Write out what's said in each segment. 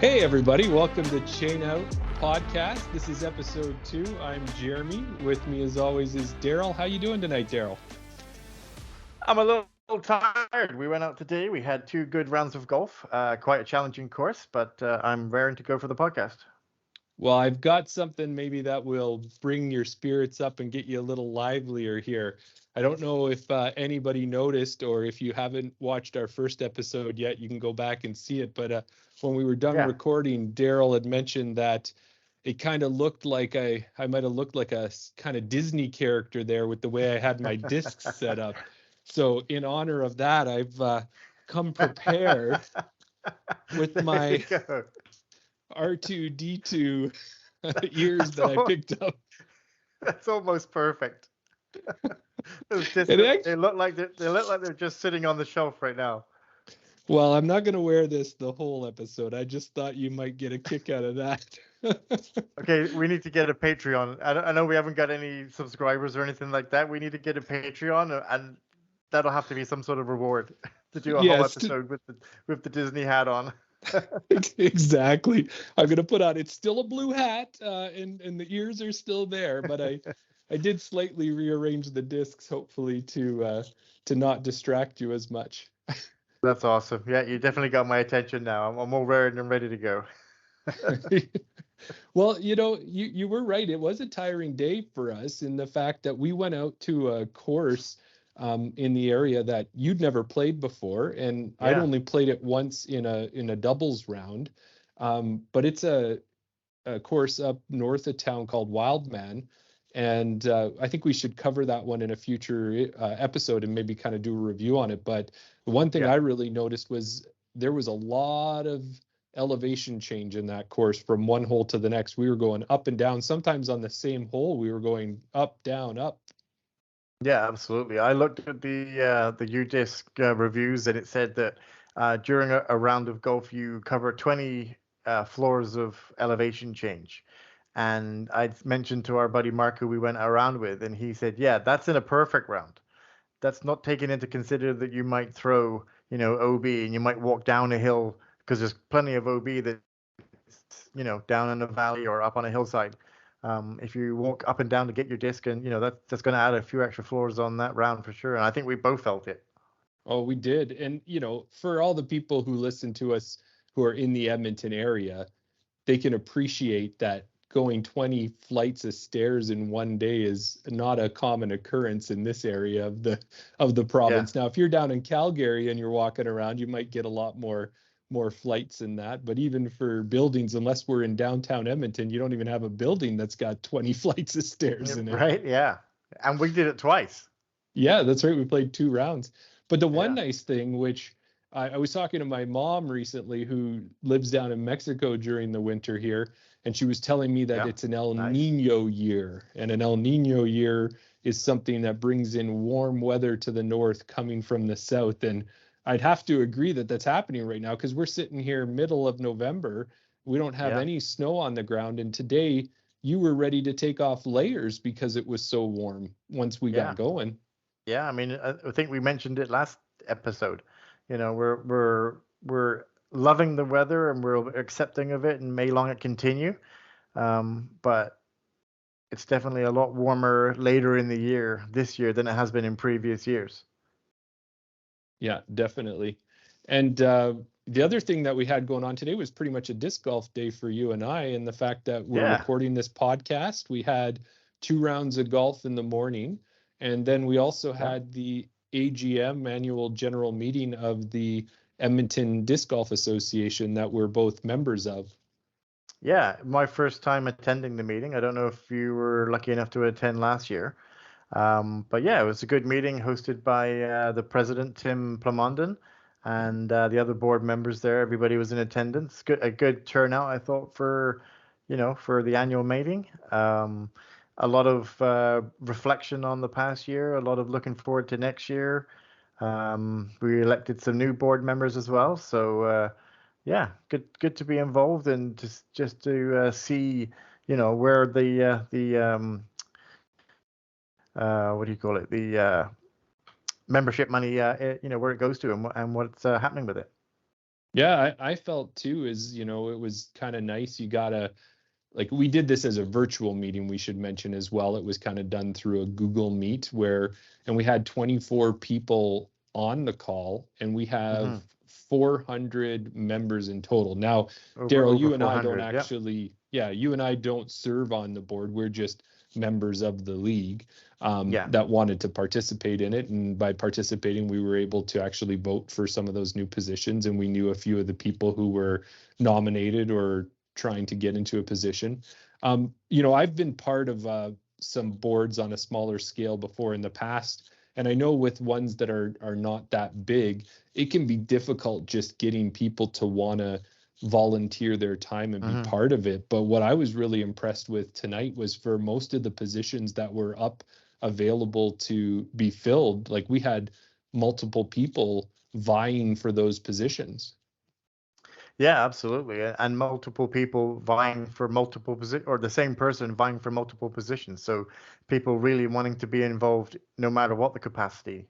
Hey everybody, welcome to Chain Out Podcast. This is episode 2. I'm Jeremy. With me as always is Darryl. How you doing tonight, Darryl? I'm a little tired. We went out today. We had 2 good rounds of golf. Quite a challenging course, but I'm raring to go for the podcast. Well, I've got something maybe that will bring your spirits up and get you a little livelier here. I don't know if anybody noticed, or if you haven't watched our first episode yet, you can go back and see it. But when we were done recording, Darryl had mentioned that it kind of looked like I might have looked like a kind of Disney character there with the way I had my discs set up. So in honor of that, I've come prepared with my R2-D2 ears that I picked up. That's almost perfect. Those discs, they look like they're just sitting on the shelf right now. Well, I'm not going to wear this the whole episode. I just thought you might get a kick out of that. Okay, we need to get a Patreon. I know we haven't got any subscribers or anything like that. We need to get a Patreon, and that'll have to be some sort of reward to do a whole episode with the Disney hat on. Exactly. I'm going to put on, it's still a blue hat, and the ears are still there, but I did slightly rearrange the discs, hopefully to not distract you as much. That's awesome. Yeah, you definitely got my attention now. I'm all ready and ready to go. Well, you were right. It was a tiring day for us in the fact that we went out to a course in the area that you'd never played before, and I'd only played it once in a doubles round. But it's a course up north of town called Wildman, and I think we should cover that one in a future episode and maybe kind of do a review on it. But the one thing I really noticed was there was a lot of elevation change in that course from one hole to the next. We were going up and down. Sometimes on the same hole, we were going up, down, up. Yeah, absolutely. I looked at the EDGA reviews, and it said that during a round of golf, you cover 20 floors of elevation change. And I mentioned to our buddy Mark, who we went around with, and he said, yeah, that's in a perfect round. That's not taking into consider that you might throw, OB, and you might walk down a hill, because there's plenty of OB that's, down in a valley or up on a hillside. If you walk up and down to get your disc, and that's going to add a few extra floors on that round for sure. And I think we both felt it. Oh, we did. And for all the people who listen to us who are in the Edmonton area, they can appreciate that going 20 flights of stairs in one day is not a common occurrence in this area of the province. Now, if you're down in Calgary and you're walking around, you might get a lot more flights than that. But even for buildings, unless we're in downtown Edmonton, you don't even have a building that's got 20 flights of stairs in it. Right, yeah. And we did it twice. Yeah, that's right. We played 2 rounds. But the one nice thing, which I was talking to my mom recently, who lives down in Mexico during the winter here, and she was telling me that it's an El Nino year. And an El Nino year is something that brings in warm weather to the north coming from the south. And I'd have to agree that that's happening right now, because we're sitting here middle of November. We don't have any snow on the ground. And today you were ready to take off layers because it was so warm once we got going. Yeah, I mean, I think we mentioned it last episode. We're loving the weather, and we're accepting of it, and may long it continue. But it's definitely a lot warmer later in the year this year than it has been in previous years. Yeah, definitely. And the other thing that we had going on today was pretty much a disc golf day for you and I, and the fact that we're recording this podcast. We had 2 rounds of golf in the morning, and then we also had the AGM, annual general meeting of the Edmonton Disc Golf Association, that we're both members of. Yeah, my first time attending the meeting. I don't know if you were lucky enough to attend last year. But yeah, it was a good meeting hosted by the president, Tim Plamondon, and the other board members there. Everybody was in attendance. A good turnout, I thought, for the annual meeting. A lot of reflection on the past year, a lot of looking forward to next year. We elected some new board members as well. So yeah, good to be involved, and just to see, where the what do you call it? The membership money, where it goes to, and what's happening with it. Yeah, I felt too, is, you know, it was kind of nice. You gotta, like, we did this as a virtual meeting, we should mention as well. It was kind of done through a Google Meet and we had 24 people on the call, and we have Hmm. 400 members in total. Now, Darryl, Over you and I don't 400. Yep. actually, yeah, you and I don't serve on the board. We're just members of the league Yeah. that wanted to participate in it. And by participating, we were able to actually vote for some of those new positions. And we knew a few of the people who were nominated or trying to get into a position. You know, I've been part of some boards on a smaller scale before in the past, and I know with ones that are not that big, it can be difficult just getting people to want to volunteer their time and be Hmm. part of it. But what I was really impressed with tonight was for most of the positions that were up available to be filled, like we had multiple people vying for those positions. Yeah, absolutely. And multiple people vying for multiple positions, or the same person vying for multiple positions. So people really wanting to be involved no matter what the capacity.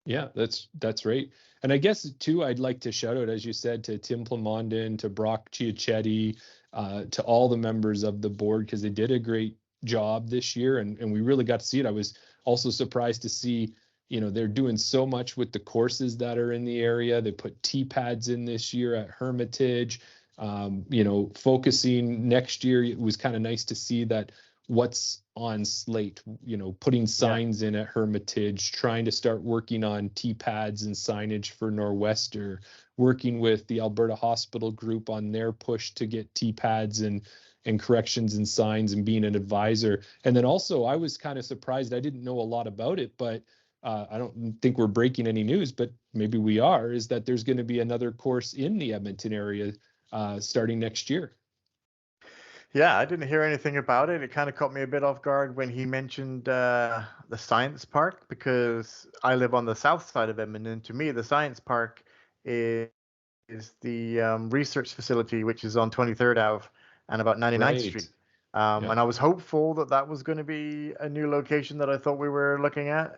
Yeah, that's right. And I guess too, I'd like to shout out, as you said, to Tim Plamondon, to Brock Chiachetti, to all the members of the board, because they did a great job this year, and we really got to see it. I was also surprised to see, you know, they're doing so much with the courses that are in the area. They put tee pads in this year at Hermitage. You know, focusing next year, it was kind of nice to see that what's on slate, you know, putting Yeah. signs in at Hermitage, trying to start working on tee pads and signage for Nor'Wester, working with the Alberta Hospital Group on their push to get tee pads and corrections and signs, and being an advisor. And then also, I was kind of surprised. I didn't know a lot about it, but I don't think we're breaking any news, but maybe we are, is that there's going to be another course in the Edmonton area starting next year. Yeah, I didn't hear anything about it. It kind of caught me a bit off guard when he mentioned the science park, because I live on the south side of Edmonton. To me, the science park is, is the research facility, which is on 23rd Ave and about 99th Street. Right. Yeah. And I was hopeful that that was going to be a new location that I thought we were looking at,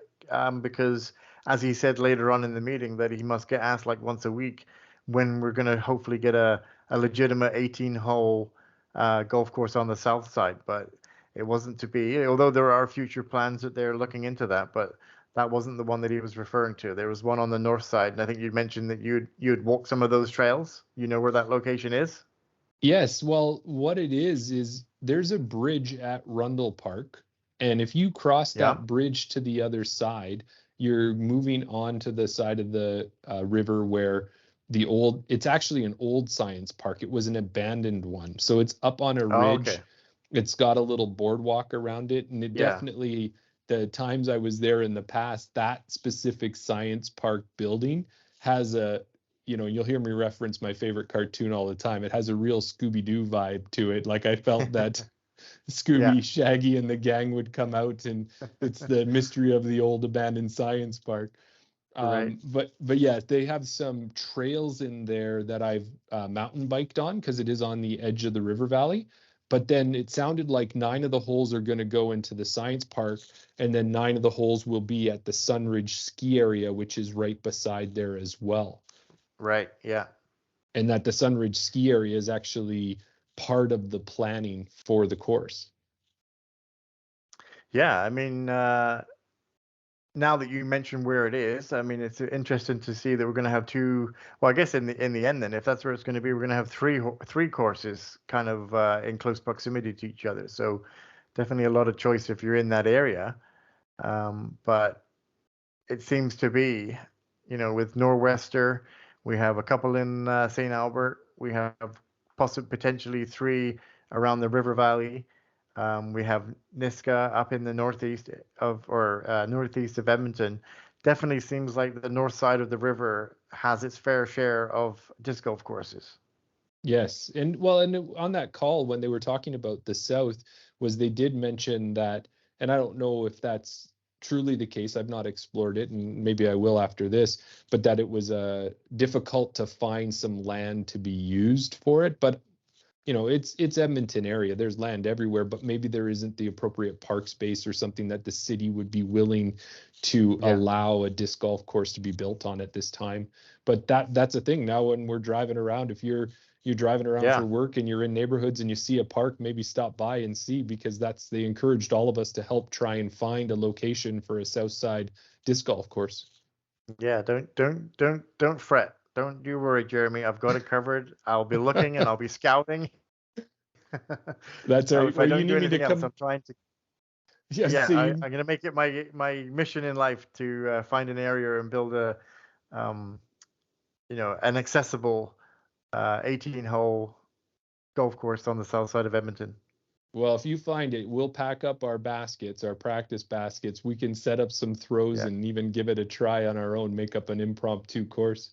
because, as he said later on in the meeting, that he must get asked like once a week when we're going to hopefully get a legitimate 18-hole golf course on the south side. But it wasn't to be, although there are future plans that they're looking into that, but that wasn't the one that he was referring to. There was one on the north side, and I think you mentioned that you'd walk some of those trails. You know where that location is? Yes, well, what it is there's a bridge at Rundle Park, and if you cross Yeah. that bridge to the other side, you're moving on to the side of the river where it's actually an old science park. It was an abandoned one. So it's up on a Oh, okay. ridge. It's got a little boardwalk around it, and it Yeah. definitely, the times I was there in the past, that specific science park building has a, you know, you'll hear me reference my favorite cartoon all the time. It has a real Scooby-Doo vibe to it. Like, I felt that Yeah. Scooby, Shaggy, and the gang would come out, and it's the mystery of the old abandoned science park. Right. But yeah, they have some trails in there that I've mountain biked on, because it is on the edge of the river valley. But then it sounded like 9 of the holes are going to go into the science park, and then 9 of the holes will be at the Sunridge ski area, which is right beside there as well. Right. Yeah. And that the Sunridge ski area is actually part of the planning for the course. Yeah. I mean, now that you mention where it is, I mean, it's interesting to see that we're going to have two. Well, I guess in the end, then, if that's where it's going to be, we're going to have three courses kind of in close proximity to each other. So definitely a lot of choice if you're in that area. But it seems to be, with Nor'Wester, we have a couple in St. Albert. We have possibly potentially three around the River Valley. We have Niska up in the northeast of Edmonton. Definitely seems like the north side of the river has its fair share of disc golf courses. Yes. And well, and on that call, when they were talking about the South, was they did mention that, and I don't know if that's truly the case. I've not explored it, and maybe I will after this, but that it was difficult to find some land to be used for it. But it's Edmonton area. There's land everywhere, but maybe there isn't the appropriate park space or something that the city would be willing to allow a disc golf course to be built on at this time. But that's a thing now when we're driving around. If you're driving around for work and you're in neighborhoods and you see a park, maybe stop by and see, because they encouraged all of us to help try and find a location for a South Side disc golf course. Yeah, don't fret. Don't you worry, Jeremy. I've got it covered. I'll be looking and I'll be scouting. That's all right. If I don't do anything else, I'm trying to. Yes, yeah, I'm going to make it my mission in life to find an area and build a, an accessible 18-hole golf course on the south side of Edmonton. Well, if you find it, we'll pack up our practice baskets. We can set up some throws and even give it a try on our own, make up an impromptu course.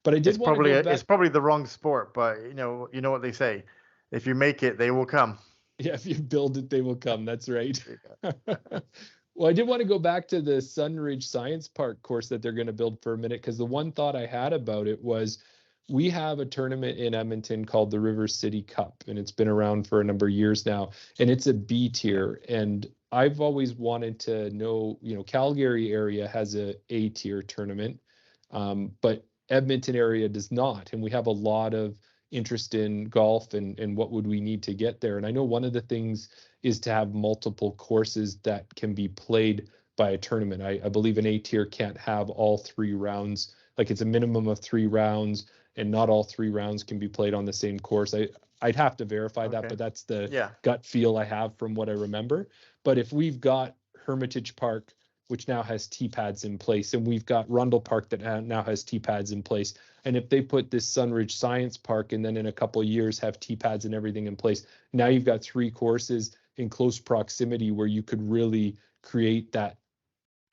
But I did it's probably the wrong sport, but you know what they say. If you make it, they will come. Yeah, if you build it, they will come. That's right. Well, I did want to go back to the Sunridge Science Park course that they're going to build for a minute, because the one thought I had about it was, we have a tournament in Edmonton called the River City Cup, and it's been around for a number of years now, and it's a B tier. And I've always wanted to know, Calgary area has a A tier tournament, but Edmonton area does not. And we have a lot of interest in golf and what would we need to get there. And I know one of the things is to have multiple courses that can be played by a tournament. I believe an A tier can't have all 3 rounds. Like, it's a minimum of 3 rounds, and not all 3 rounds can be played on the same course. I'd have to verify that, but that's the gut feel I have from what I remember. But if we've got Hermitage Park, which now has tee pads in place, and we've got Rundle Park that now has tee pads in place, and if they put this Sunridge Science Park and then in a couple of years have tee pads and everything in place, now you've got 3 courses in close proximity where you could really create that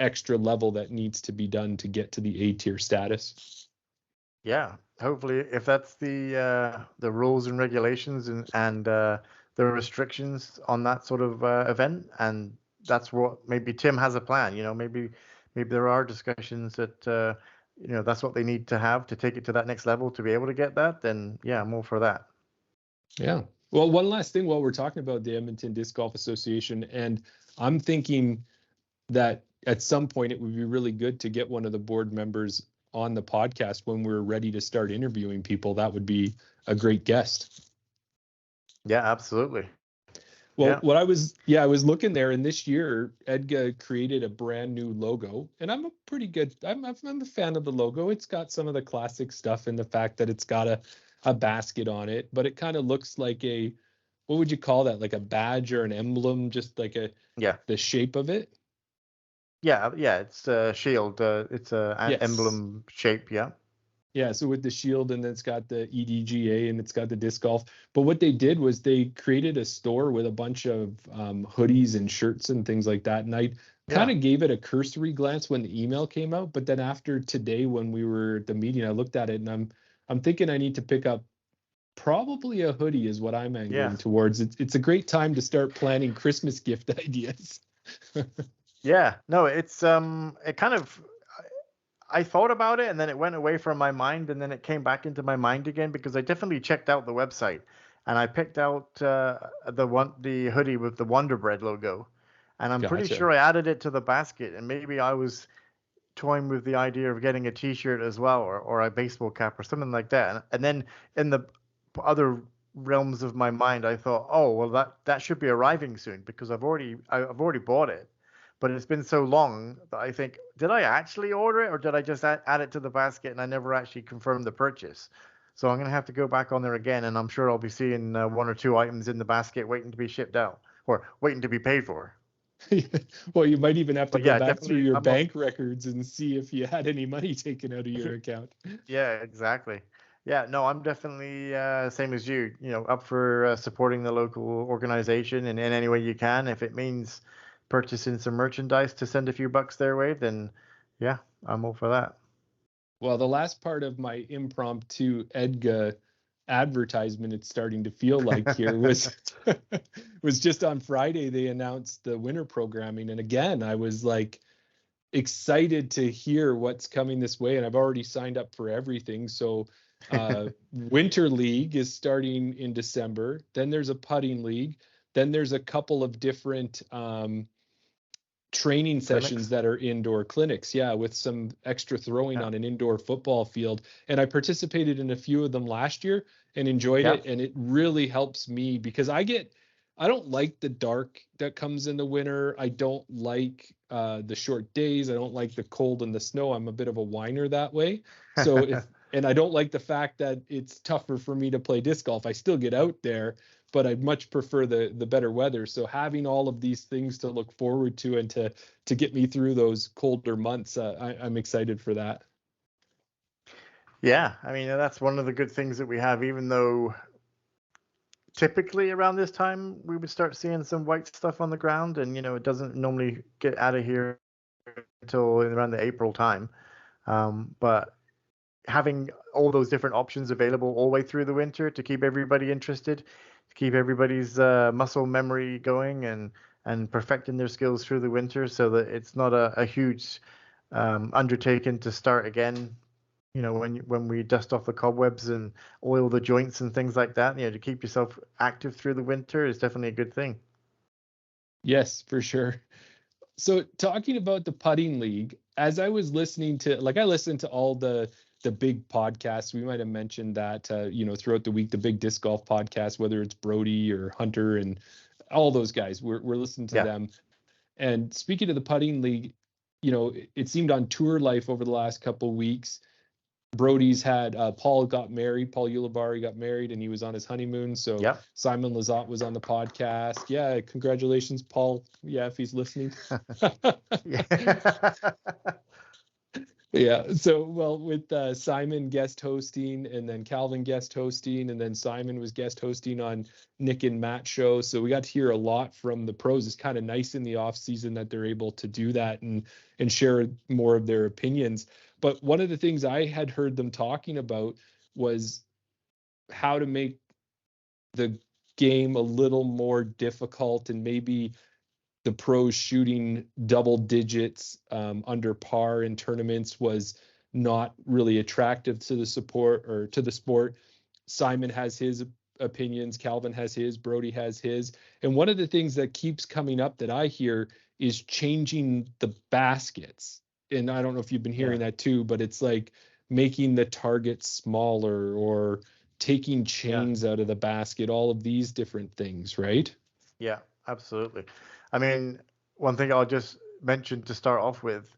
extra level that needs to be done to get to the A tier status. Yeah, hopefully, if that's the rules and regulations and the restrictions on that sort of event, and that's what maybe Tim has a plan. Maybe there are discussions that that's what they need to have to take it to that next level to be able to get that. Then I'm all for that. Yeah. Well, one last thing while we're talking about the Edmonton Disc Golf Association, and I'm thinking that at some point it would be really good to get one of the board members on the podcast when we're ready to start interviewing people. That would be a great guest. Yeah, absolutely. Well, I was looking there, and this year EDGA created a brand new logo, and I'm a fan of the logo. It's got some of the classic stuff in the fact that it's got a basket on it, but it kind of looks like what would you call that? Like a badge or an emblem, just like the shape of it. Yeah, it's a shield. It's an emblem shape, yeah. Yeah, so with the shield, and then it's got the EDGA, and it's got the disc golf. But what they did was they created a store with a bunch of hoodies and shirts and things like that. And I kind of gave it a cursory glance when the email came out. But then after today, when we were at the meeting, I looked at it, and I'm thinking I need to pick up probably a hoodie is what I'm angling towards. It's a great time to start planning Christmas gift ideas. Yeah, no, it's it kind of, I thought about it and then it went away from my mind and then it came back into my mind again, because I definitely checked out the website and I picked out the hoodie with the Wonder Bread logo, and I'm pretty sure I added it to the basket, and maybe I was toying with the idea of getting a T-shirt as well, or a baseball cap or something like that. And then in the other realms of my mind, I thought, oh well, that should be arriving soon, because I've already bought it. But it's been so long that I think, did I actually order it, or did I just add it to the basket and I never actually confirmed the purchase? So I'm going to have to go back on there again, and I'm sure I'll be seeing 1 or 2 items in the basket waiting to be shipped out or waiting to be paid for. Well, you might even have to go back through your bank records and see if you had any money taken out of your account. Yeah, exactly. Yeah, no, I'm definitely same as you, up for supporting the local organization in any way you can. If it means purchasing some merchandise to send a few bucks their way, then yeah, I'm all for that. Well, the last part of my impromptu EDGA advertisement, it's starting to feel like here, was just on Friday. They announced the winter programming, and again, I was like excited to hear what's coming this way, and I've already signed up for everything. So Winter League is starting in December. Then there's a putting league. Then there's a couple of different training sessions that are indoor clinics, with some extra throwing on an indoor football field. And I participated in a few of them last year and enjoyed it. And it really helps me because I don't like the dark that comes in the winter. I don't like the short days. I don't like the cold and the snow. I'm a bit of a whiner that way. So and I don't like the fact that it's tougher for me to play disc golf. I still get out there, but I much prefer the better weather. So having all of these things to look forward to and to get me through those colder months, I'm excited for that. Yeah, I mean, that's one of the good things that we have, even though typically around this time we would start seeing some white stuff on the ground, and it doesn't normally get out of here until around the April time. But having all those different options available all the way through the winter to keep everybody interested, to keep everybody's muscle memory going and perfecting their skills through the winter, so that it's not a huge undertaking to start again. When we dust off the cobwebs and oil the joints and things like that, to keep yourself active through the winter is definitely a good thing. Yes, for sure. So talking about the putting league, as I was listening to, I listened to all the big podcasts. We might have mentioned that, throughout the week, the big disc golf podcast, whether it's Brody or Hunter and all those guys, we're listening to them. And speaking of the putting league, it seemed on Tour Life over the last couple of weeks, Brody's had Paul Ulibarri got married and he was on his honeymoon. So Simon Lizotte was on the podcast. Yeah, congratulations, Paul. Yeah, if he's listening. Yeah. So, with Simon guest hosting and then Calvin guest hosting, and then Simon was guest hosting on Nick and Matt's show. So we got to hear a lot from the pros. It's kind of nice in the off season that they're able to do that and share more of their opinions. But one of the things I had heard them talking about was how to make the game a little more difficult, and maybe the pros shooting double digits under par in tournaments was not really attractive to the sport. Simon has his opinions, Calvin has his, Brody has his. And one of the things that keeps coming up that I hear is changing the baskets. And I don't know if you've been hearing that too, but it's like making the target smaller or taking chains out of the basket, all of these different things, right? Yeah, absolutely. I mean, one thing I'll just mention to start off with,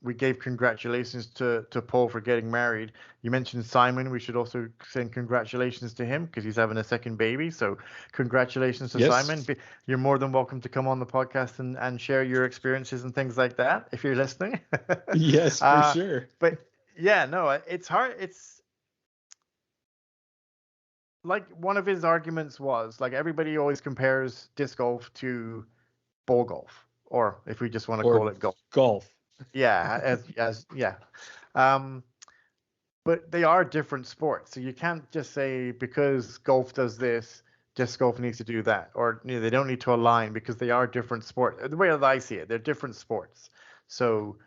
we gave congratulations to Paul for getting married. You mentioned Simon. We should also send congratulations to him because he's having a second baby. So congratulations to Simon. You're more than welcome to come on the podcast and share your experiences and things like that if you're listening. Yes, for sure. But yeah, no, it's hard. It's like one of his arguments was like everybody always compares disc golf to ball golf, or if we just want to call it golf. Yeah, but they are different sports, so you can't just say because golf does this, disc golf needs to do that, or they don't need to align because they are different sports. The way that I see it, they're different sports, so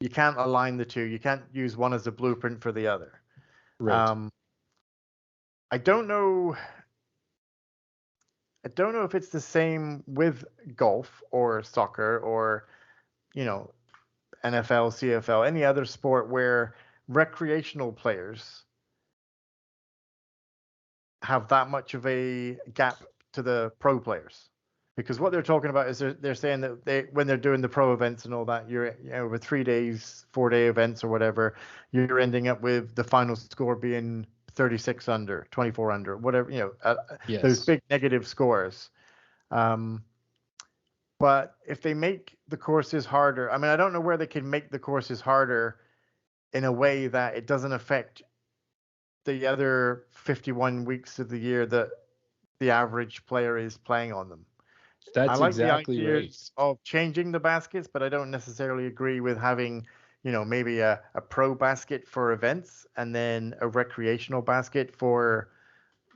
you can't align the two. You can't use one as a blueprint for the other. Right. I don't know if it's the same with golf or soccer or, NFL, CFL, any other sport where recreational players have that much of a gap to the pro players. Because what they're talking about is they're saying that when they're doing the pro events and all that, you're over 3 days, 4-day events or whatever, you're ending up with the final score being 36 under, 24 under, whatever, those big negative scores. But if they make the courses harder, I mean, I don't know where they can make the courses harder in a way that it doesn't affect the other 51 weeks of the year that the average player is playing on them. That's I like exactly the idea right. of changing the baskets, but I don't necessarily agree with having, maybe a pro basket for events and then a recreational basket for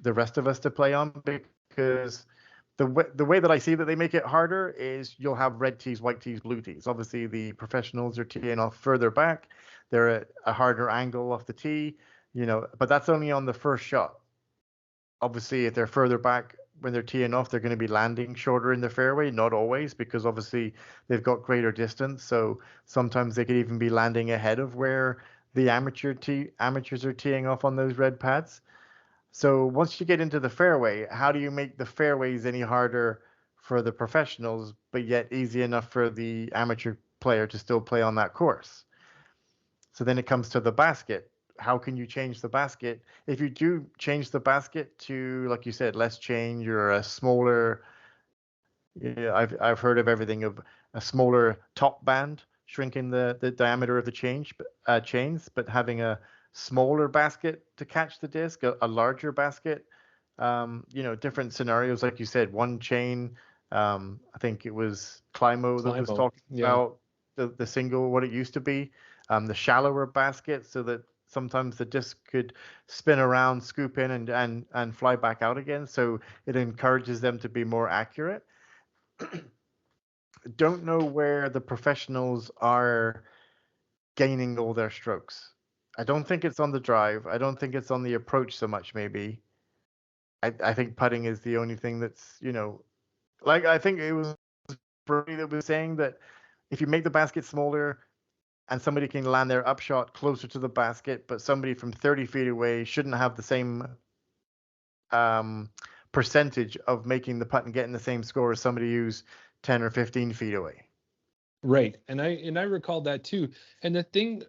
the rest of us to play on, because the way that I see that they make it harder is you'll have red tees, white tees, blue tees. Obviously, the professionals are teeing off further back. They're at a harder angle off the tee. but that's only on the first shot. Obviously, if they're further back when they're teeing off, they're going to be landing shorter in the fairway. Not always, because obviously they've got greater distance. So sometimes they could even be landing ahead of where the amateurs are teeing off on those red pads. So once you get into the fairway, how do you make the fairways any harder for the professionals, but yet easy enough for the amateur player to still play on that course? So then it comes to the basket. How can you change the basket? If you do change the basket to, like you said, less change or a smaller, I've heard of everything of a smaller top band, shrinking the diameter of the chains, but having a smaller basket to catch the disc, a larger basket. Different scenarios, like you said, one chain. I think it was Climo that was talking about the single, what it used to be, the shallower basket, so that sometimes the disc could spin around, scoop in, and fly back out again. So it encourages them to be more accurate. Don't know where the professionals are gaining all their strokes. I don't think it's on the drive. I don't think it's on the approach so much, maybe. I think putting is the only thing that's, like I think it was Brody that was saying that if you make the basket smaller and somebody can land their upshot closer to the basket, but somebody from 30 feet away shouldn't have the same percentage of making the putt and getting the same score as somebody who's 10 or 15 feet away. Right. And I recall that too. And the thing,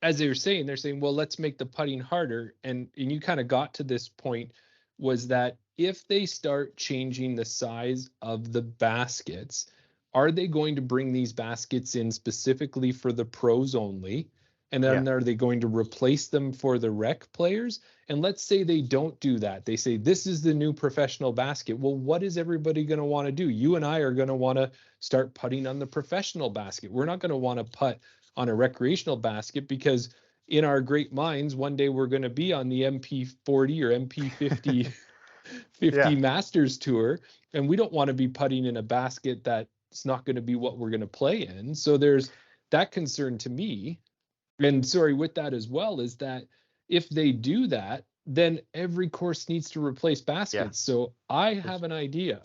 as they're saying, well, let's make the putting harder. And you kind of got to this point, was that if they start changing the size of the baskets, are they going to bring these baskets in specifically for the pros only? And then are they going to replace them for the rec players? And let's say they don't do that. They say, this is the new professional basket. Well, what is everybody going to want to do? You and I are going to want to start putting on the professional basket. We're not going to want to putt on a recreational basket, because in our great minds, one day we're going to be on the MP40 or MP50 Masters Tour, and we don't want to be putting in a basket that's not going to be what we're going to play in. So there's that concern to me. And sorry, with that as well, is that if they do that, then every course needs to replace baskets. So I have an idea.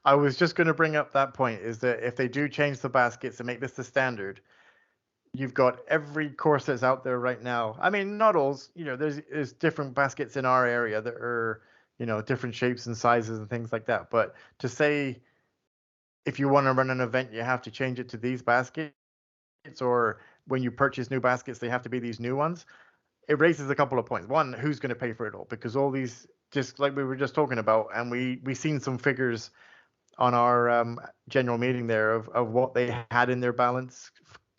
I was just going to bring up that point, is that if they do change the baskets and make this the standard, you've got every course that's out there right now. I mean, not all, there's different baskets in our area that are, different shapes and sizes and things like that. But to say, if you want to run an event, you have to change it to these baskets, or when you purchase new baskets, they have to be these new ones. It raises a couple of points. One, who's going to pay for it all? Because all these, just like we were just talking about, and we seen some figures on our general meeting there of what they had in their balance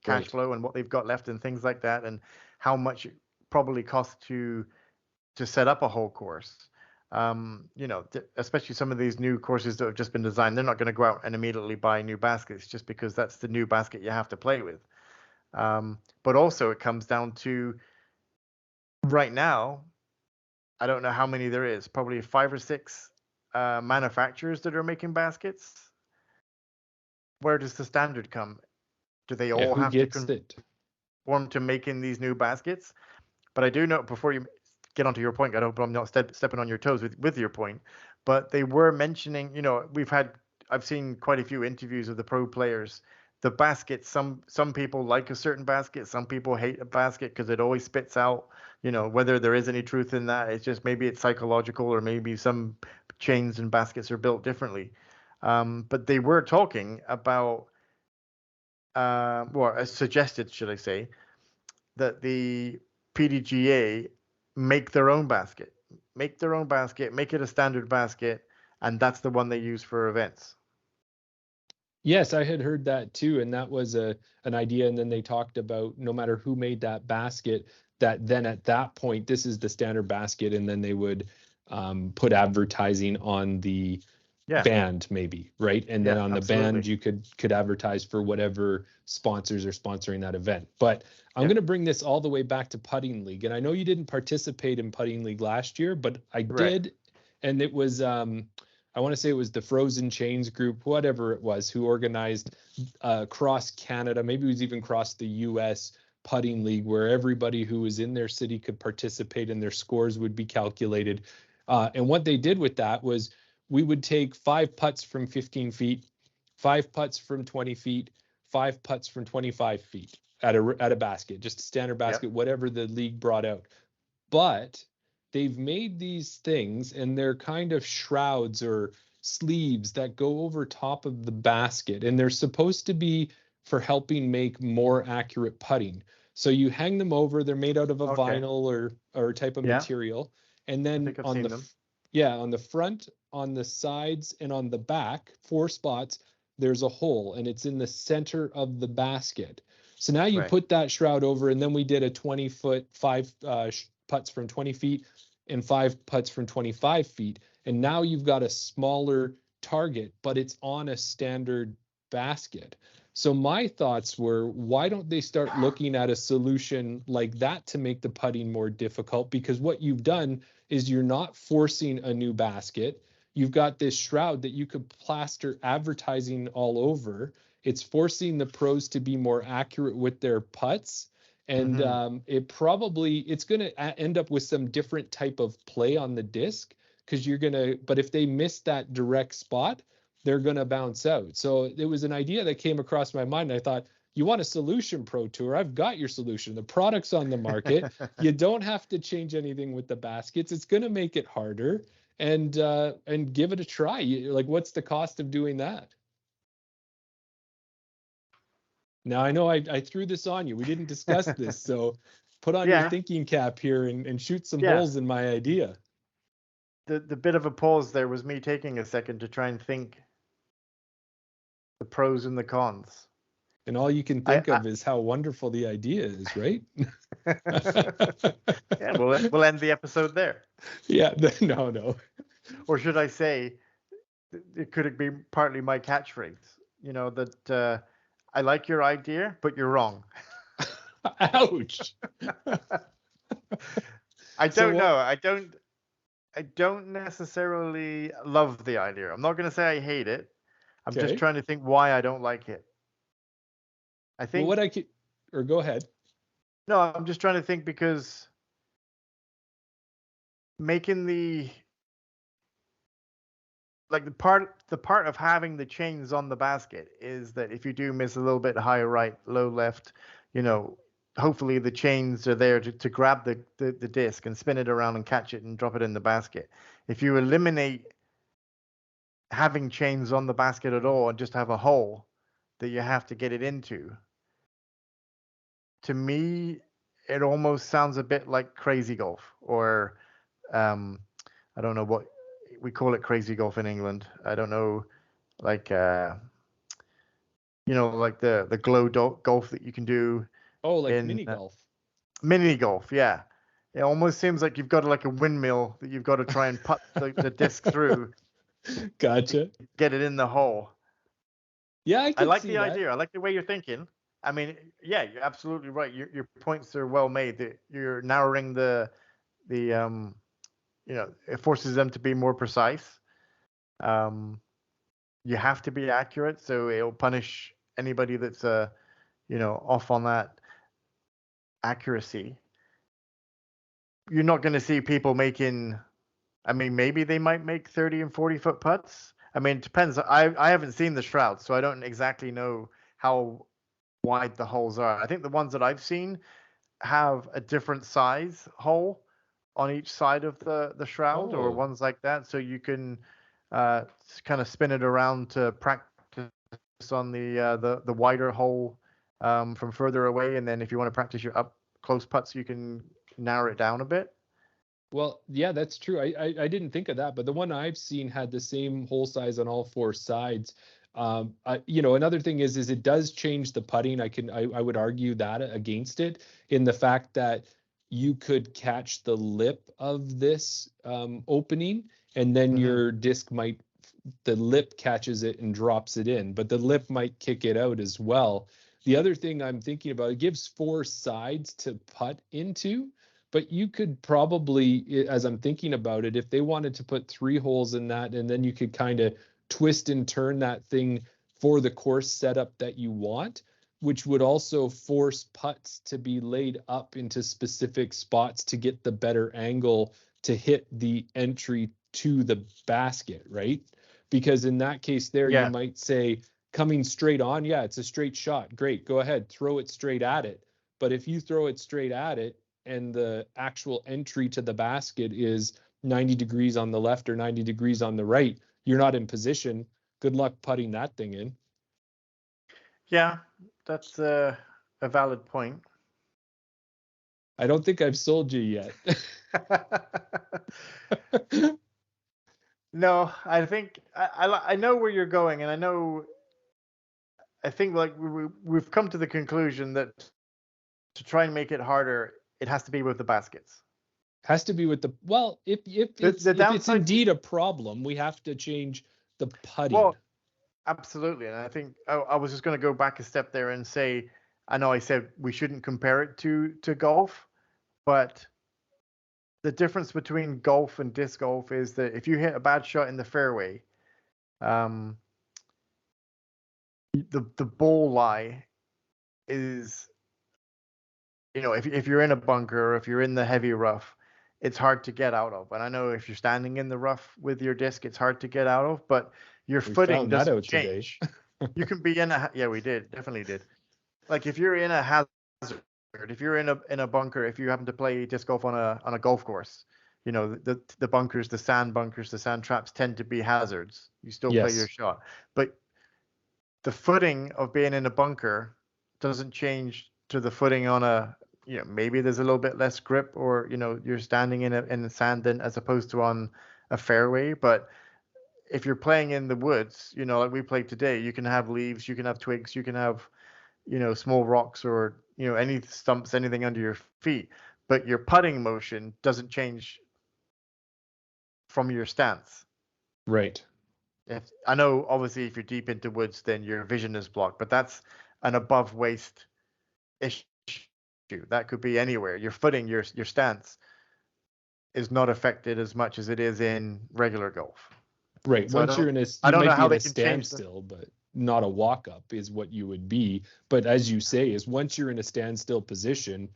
cash flow and what they've got left and things like that, and how much it probably costs to set up a whole course. Especially some of these new courses that have just been designed, they're not going to go out and immediately buy new baskets just because that's the new basket you have to play with. But also it comes down to, right now, I don't know how many there is, probably 5 or 6 manufacturers that are making baskets. Where does the standard come? Do they all have to conform to making these new baskets? But I do know, before you get onto your point, I hope I'm not stepping on your toes with your point, but they were mentioning, I've seen quite a few interviews of the pro players. The basket, some people like a certain basket, some people hate a basket because it always spits out, whether there is any truth in that. It's just, maybe it's psychological, or maybe some chains and baskets are built differently. But they were talking about, suggested, should I say, that the PDGA make their own basket, make it a standard basket, and that's the one they use for events. Yes, I had heard that too, and that was an idea. And then they talked about, no matter who made that basket, that then at that point, this is the standard basket, and then they would put advertising on the band, maybe, right? And then on the band, you could advertise for whatever sponsors are sponsoring that event. But I'm going to bring this all the way back to Putting League, and I know you didn't participate in Putting League last year, but I did, and it was I want to say it was the Frozen Chains group, whatever it was, who organized across Canada, maybe it was even across the US, putting league where everybody who was in their city could participate and their scores would be calculated. And what they did with that was we would take 5 putts from 15 feet, 5 putts from 20 feet, 5 putts from 25 feet at a basket, just a standard basket, whatever the league brought out. But they've made these things, and they're kind of shrouds or sleeves that go over top of the basket, and they're supposed to be for helping make more accurate putting. So you hang them over, they're made out of a vinyl or type of material. And then on the front, on the sides, and on the back, 4 spots, there's a hole, and it's in the center of the basket. So now you put that shroud over, and then we did a 20-foot, 5 putts from 20 feet and 5 putts from 25 feet. And now you've got a smaller target, but it's on a standard basket. So my thoughts were, why don't they start looking at a solution like that to make the putting more difficult? Because what you've done is you're not forcing a new basket. You've got this shroud that you could plaster advertising all over. It's forcing the pros to be more accurate with their putts. And it's going to end up with some different type of play on the disc, because but if they miss that direct spot, they're going to bounce out. So it was an idea that came across my mind. I thought, you want a solution, Pro Tour? I've got your solution. The product's on the market. You don't have to change anything with the baskets. It's going to make it harder, and give it a try. Like, what's the cost of doing that? Now, I know I threw this on you. We didn't discuss this, so put on your thinking cap here and shoot some holes in my idea. The bit of a pause there was me taking a second to try and think the pros and the cons. And all you can think of is how wonderful the idea is, right? Yeah, we'll end the episode there. Yeah, no. Or should I say, could it be partly my catchphrase? That I like your idea, but you're wrong. Ouch. I don't know. I don't necessarily love the idea. I'm not going to say I hate it. I'm just trying to think why I don't like it. I think go ahead. No, I'm just trying to think, because making the part of having the chains on the basket is that if you do miss a little bit high right, low left, hopefully the chains are there to grab the disc and spin it around and catch it and drop it in the basket. If you eliminate having chains on the basket at all and just have a hole that you have to get it into, to me, it almost sounds a bit like crazy golf, or I don't know what we call it, crazy golf in England. I don't know, like like the glow golf that you can do. Oh, like mini golf. Mini golf, yeah. It almost seems like you've got like a windmill that you've got to try and putt the disc through. Gotcha. Get it in the hole. Yeah, I like the idea. I like the way you're thinking. I mean, yeah, you're absolutely right. Your points are well made. That you're narrowing the it forces them to be more precise. You have to be accurate, so it'll punish anybody that's off on that accuracy. You're not going to see people making, I mean, maybe they might make 30 and 40-foot putts. I mean, it depends. I haven't seen the shrouds, so I don't exactly know how wide the holes are. I think the ones that I've seen have a different size hole on each side of the shroud, or ones like that, so you can kind of spin it around to practice on the wider hole from further away, and then if you want to practice your up close putts, you can narrow it down a bit. Well, yeah, that's true. I didn't think of that, but the one I've seen had the same hole size on all 4 sides. Another thing is it does change the putting. I would argue that against it, in the fact that you could catch the lip of this opening, and then your disc the lip catches it and drops it in, but the lip might kick it out as well. The other thing I'm thinking about, it gives 4 sides to putt into, but you could probably, as I'm thinking about it, if they wanted to put 3 holes in that, and then you could kind of twist and turn that thing for the course setup that you want, which would also force putts to be laid up into specific spots to get the better angle to hit the entry to the basket, right? Because in that case there, you might say coming straight on, yeah, it's a straight shot. Great, go ahead, throw it straight at it. But if you throw it straight at it and the actual entry to the basket is 90 degrees on the left or 90 degrees on the right, you're not in position. Good luck putting that thing in. Yeah, that's a valid point. I don't think I've sold you yet. No, I think I know where you're going, and I think like we've come to the conclusion that to try and make it harder, it has to be with the baskets. Has to be with the, well, if it's indeed a problem, we have to change the putting. Well, absolutely, and I think I was just going to go back a step there and say, I know I said we shouldn't compare it to golf, but the difference between golf and disc golf is that if you hit a bad shot in the fairway, the ball lie is, if you're in a bunker or if you're in the heavy rough, it's hard to get out of. And I know if you're standing in the rough with your disc, it's hard to get out of, but your footing doesn't change. You can be we definitely did. Like if you're in a hazard, if you're in a bunker, if you happen to play disc golf on a golf course, the bunkers, the sand bunkers, the sand traps tend to be hazards. You still play your shot, but the footing of being in a bunker doesn't change to the footing on a, maybe there's a little bit less grip, or you're standing in the sand then as opposed to on a fairway. But if you're playing in the woods, like we played today, you can have leaves, you can have twigs, you can have small rocks, or any stumps, anything under your feet, but your putting motion doesn't change from your stance. Right. I know obviously if you're deep into woods, then your vision is blocked, but that's an above waist issue. That could be anywhere. Your footing, your stance is not affected as much as it is in regular golf. Right. So once you're in a, you might be in a standstill, but not a walk up is what you would be. But as you say, is once you're in a standstill position,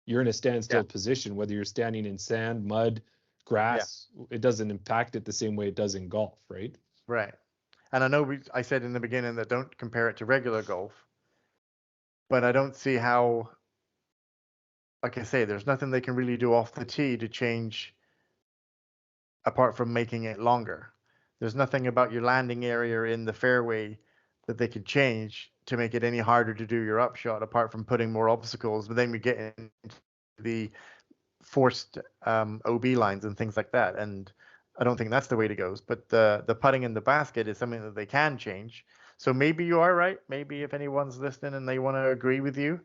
you're in a standstill position, whether you're standing in sand, mud, grass, it doesn't impact it the same way it does in golf, right? Right. And I know I said in the beginning that don't compare it to regular golf, but I don't see how, like I say, there's nothing they can really do off the tee to change apart from making it longer. There's nothing about your landing area in the fairway that they could change to make it any harder to do your upshot apart from putting more obstacles. But then we get into the forced OB lines and things like that. And I don't think that's the way to go. But the putting in the basket is something that they can change. So maybe you are right. Maybe if anyone's listening and they want to agree with you,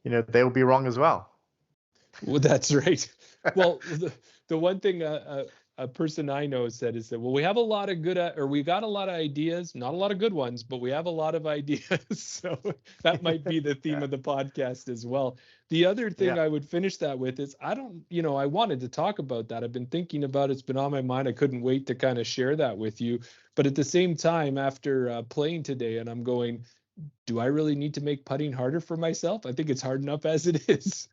they'll be wrong as well. Well, that's right. Well, the one thing a person I know said is that, well, we have a lot of we got a lot of ideas, not a lot of good ones, but we have a lot of ideas. So that might be the theme of the podcast as well. The other thing I would finish that with is I wanted to talk about that. I've been thinking about it. It's been on my mind. I couldn't wait to kind of share that with you. But at the same time, after playing today, and I'm going, do I really need to make putting harder for myself? I think it's hard enough as it is.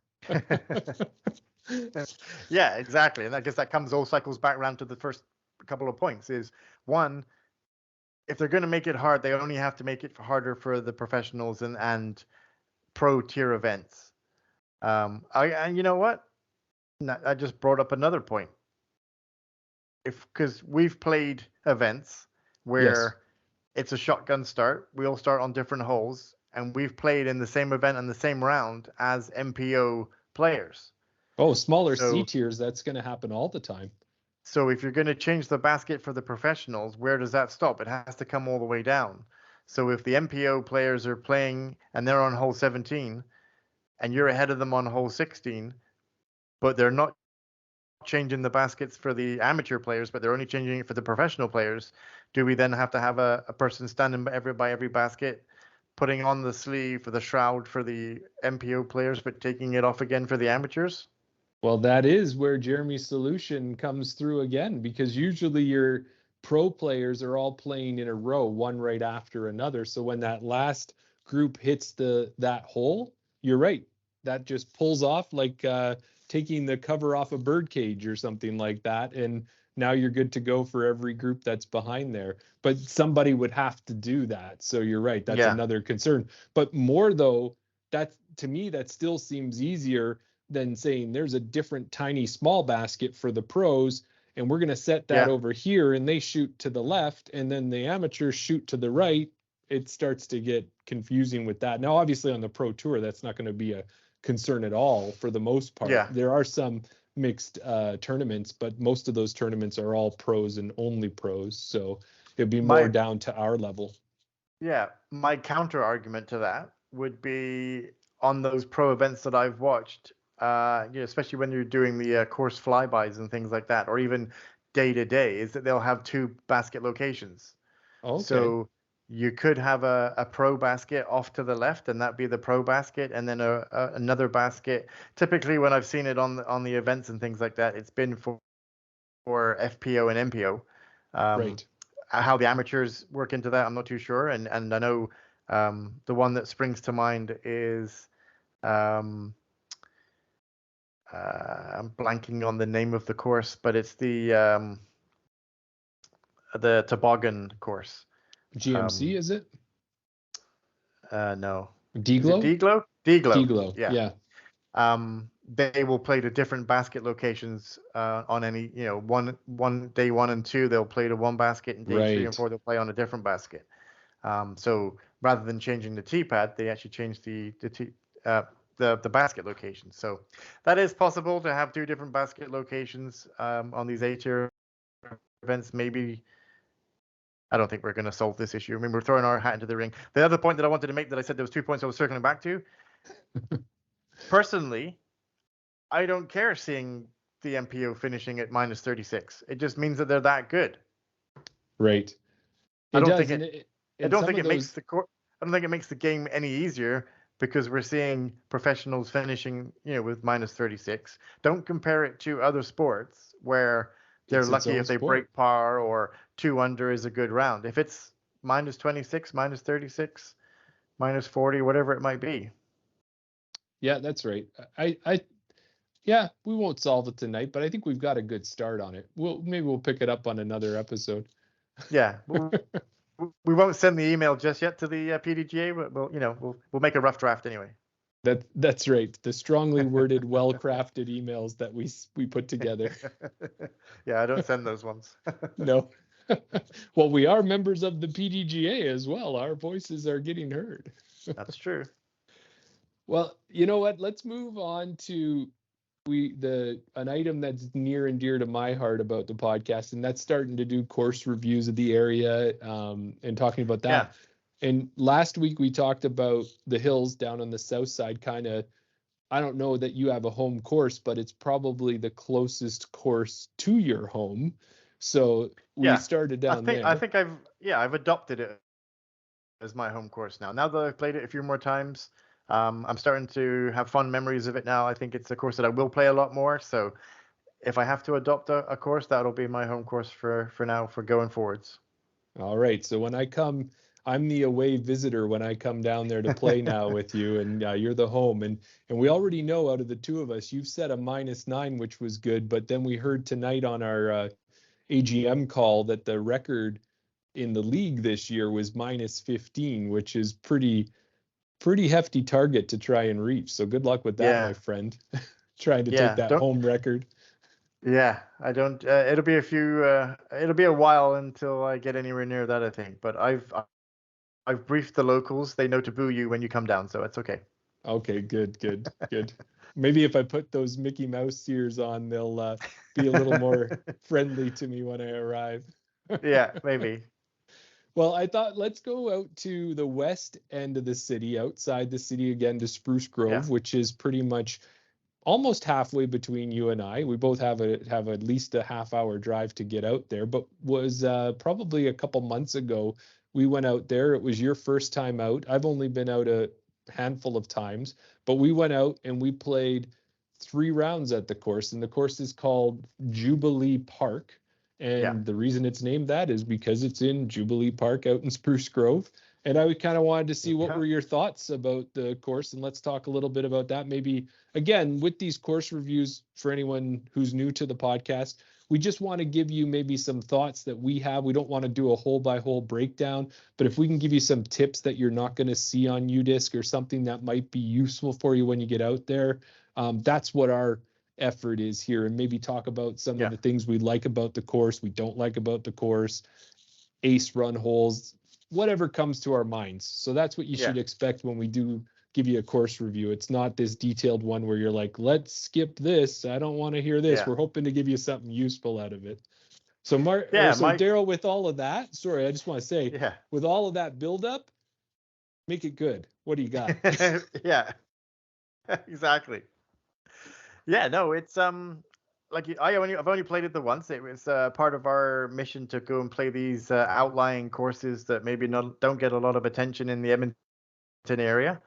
Yeah, exactly. And I guess that all cycles back around to the first couple of points is, one, if they're going to make it hard, they only have to make it harder for the professionals and pro tier events. And you know what? I just brought up another point. Because we've played events where it's a shotgun start, we all start on different holes, and we've played in the same event and the same round as MPO players. Oh, smaller C tiers, that's going to happen all the time. So if you're going to change the basket for the professionals, where does that stop? It has to come all the way down. So if the MPO players are playing and they're on hole 17 and you're ahead of them on hole 16, but they're not changing the baskets for the amateur players, but they're only changing it for the professional players, do we then have to have a person standing by every basket, putting on the sleeve for the shroud for the MPO players, but taking it off again for the amateurs? Well, that is where Jeremy's solution comes through again, because usually your pro players are all playing in a row, one right after another. So when that last group hits that hole, you're right. That just pulls off like taking the cover off a bird cage or something like that. And now you're good to go for every group that's behind there. But somebody would have to do that. So you're right. That's another concern. But more though, to me, that still seems easier than saying there's a different tiny small basket for the pros, and we're going to set that over here, and they shoot to the left, and then the amateurs shoot to the right. It starts to get confusing with that. Now, obviously on the pro tour, that's not going to be a concern at all for the most part. There are some mixed tournaments, but most of those tournaments are all pros and only pros. So it'd be more down to our level. Yeah. My counter argument to that would be on those pro events that I've watched, especially when you're doing the course flybys and things like that, or even day to day, is that they'll have 2 basket locations. Okay. So you could have a pro basket off to the left, and that'd be the pro basket, and then another basket. Typically, when I've seen it on the events and things like that, it's been for FPO and MPO. Right. How the amateurs work into that, I'm not too sure. And I know the one that springs to mind is I'm blanking on the name of the course, but it's the toboggan course. GMC, is it? No. DGLO? DGLO? DGLO, yeah. They will play to different basket locations on any, one day 1 and 2, they'll play to one basket, and day 3 and 4, they'll play on a different basket. So rather than changing the tee pad, they actually change the basket location. So that is possible to have 2 different basket locations on these A-tier events. Maybe. I don't think we're going to solve this issue. I mean, we're throwing our hat into the ring. The other point that I wanted to make, that I said there was 2 points I was circling back to. Personally, I don't care seeing the MPO finishing at minus 36. It just means that they're that good. Right. I don't think it makes the game any easier because we're seeing professionals finishing, with minus 36. Don't compare it to other sports where they're lucky if they break par, or 2 under is a good round. If it's minus 26, minus 36, minus 40, whatever it might be. Yeah, that's right. We won't solve it tonight, but I think we've got a good start on it. Maybe we'll pick it up on another episode. Yeah. We won't send the email just yet to the PDGA, but we'll make a rough draft anyway. That's right. The strongly worded, well-crafted emails that we put together. Yeah, I don't send those ones. No. Well, we are members of the PDGA as well. Our voices are getting heard. That's true. Well, you know what? Let's move on to an item that's near and dear to my heart about the podcast, and that's starting to do course reviews of the area and talking about that. Yeah. And last week we talked about the hills down on the south side. I don't know that you have a home course, but it's probably the closest course to your home. So we started down there. I think I've adopted it as my home course now. Now that I've played it a few more times, I'm starting to have fun memories of it now. I think it's a course that I will play a lot more. So if I have to adopt a course, that'll be my home course for now, for going forwards. All right. So when I come, I'm the away visitor when I come down there to play now with you, and you're the home. And we already know out of the 2 of us, you've set a -9, which was good. But then we heard tonight on our AGM call that the record in the league this year was -15, which is pretty hefty target to try and reach. So good luck with that, my friend. Trying to take that home record. Yeah, I don't. It'll be a while until I get anywhere near that, I think. But I've briefed the locals. They know to boo you when you come down, so it's okay. Okay, good. Maybe if I put those Mickey Mouse ears on, they'll be a little more friendly to me when I arrive. Yeah, maybe. Well, I thought let's go out to the west end of the city, outside the city again, to Spruce Grove, which is pretty much almost halfway between you and I. We both have at least a half-hour drive to get out there, but was probably a couple months ago we went out there. It was your first time out. I've only been out a handful of times, but we went out and we played 3 rounds at the course, and the course is called Jubilee Park. Yeah. And the reason it's named that is because it's in Jubilee Park out in Spruce Grove. And I kind of wanted to see what were your thoughts about the course, and let's talk a little bit about that. Maybe again, with these course reviews, for anyone who's new to the podcast, we just want to give you maybe some thoughts that we have. We don't want to do a hole by hole breakdown, but if we can give you some tips that you're not going to see on UDisc or something that might be useful for you when you get out there, that's what our effort is here. And maybe talk about some of the things we like about the course, we don't like about the course, ace run holes, whatever comes to our minds. So that's what you should expect when we do give you a course review. It's not this detailed one where you're like, let's skip this, I don't want to hear this. We're hoping to give you something useful out of it. So Darryl, with all of that, sorry, I just want to say, with all of that build up, make it good. What do you got? Yeah, exactly. Yeah, no, it's like I've only played it the once. It was part of our mission to go and play these outlying courses that maybe don't get a lot of attention in the Edmonton area.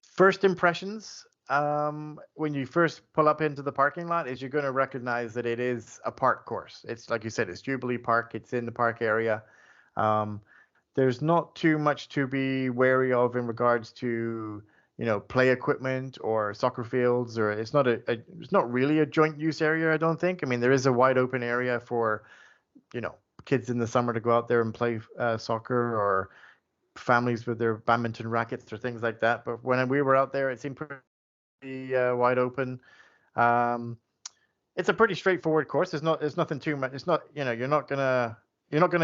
First impressions, when you first pull up into the parking lot, is you're going to recognize that it is a park course. It's like you said, it's Jubilee Park. It's in the park area. There's not too much to be wary of in regards to play equipment or soccer fields, or it's not really a joint use area, I don't think. I mean, there is a wide open area for kids in the summer to go out there and play soccer, or families with their badminton rackets or things like that. But when we were out there, it seemed pretty wide open. It's a pretty straightforward course. There's nothing too much. It's not, you're not gonna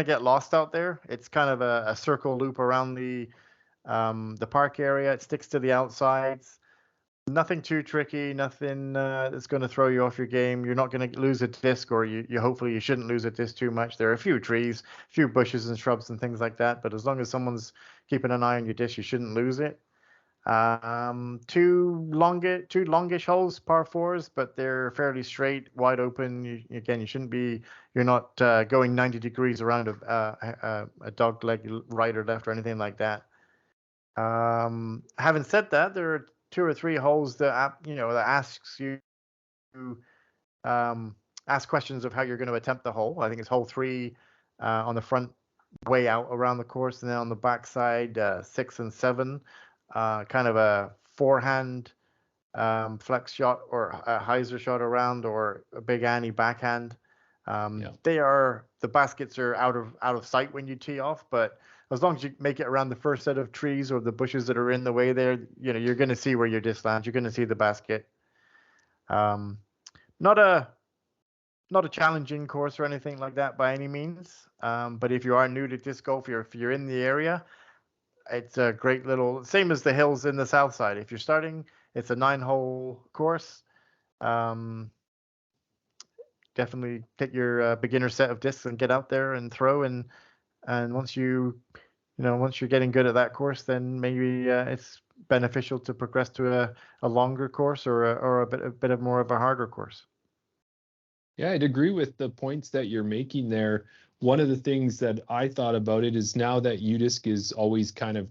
get lost out there. It's kind of a circle loop around the park area. It sticks to the outsides. Nothing too tricky. Nothing that's going to throw you off your game. You're not going to lose a disc, or you hopefully you shouldn't lose a disc too much. There are a few trees, a few bushes and shrubs and things like that. But as long as someone's keeping an eye on your disc, you shouldn't lose it. Two longish holes, par fours, but they're fairly straight, wide open. You're not going 90 degrees around a dog leg right or left or anything like that. Having said that, there are 2 or 3 holes that asks you to ask questions of how you're going to attempt the hole. I think it's hole 3 on the front way out around the course, and then on the back side 6 and 7, kind of a forehand flex shot or a hyzer shot around, or a big Annie backhand. The baskets are out of sight when you tee off, but as long as you make it around the first set of trees or the bushes that are in the way there, you're going to see where your disc lands. You're going to see the basket. Not a challenging course or anything like that by any means. But if you are new to disc golf, if you're in the area, it's a great little, same as the hills in the south side. If you're starting, it's a 9-hole course. Definitely take your beginner set of discs and get out there and throw. And once you're getting good at that course, then maybe it's beneficial to progress to a longer course or a bit of more of a harder course. Yeah, I'd agree with the points that you're making there. One of the things that I thought about it is, now that UDisc is always kind of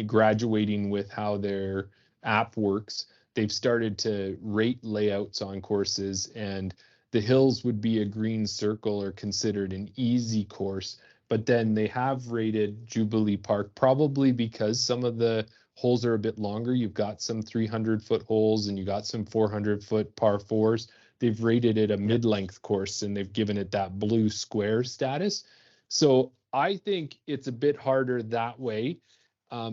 graduating with how their app works, they've started to rate layouts on courses, and the hills would be a green circle or considered an easy course. But then they have rated Jubilee Park, probably because some of the holes are a bit longer. You've got some 300-foot holes and you got some 400-foot par fours. They've rated it a mid-length course, and they've given it that blue square status. So I think it's a bit harder that way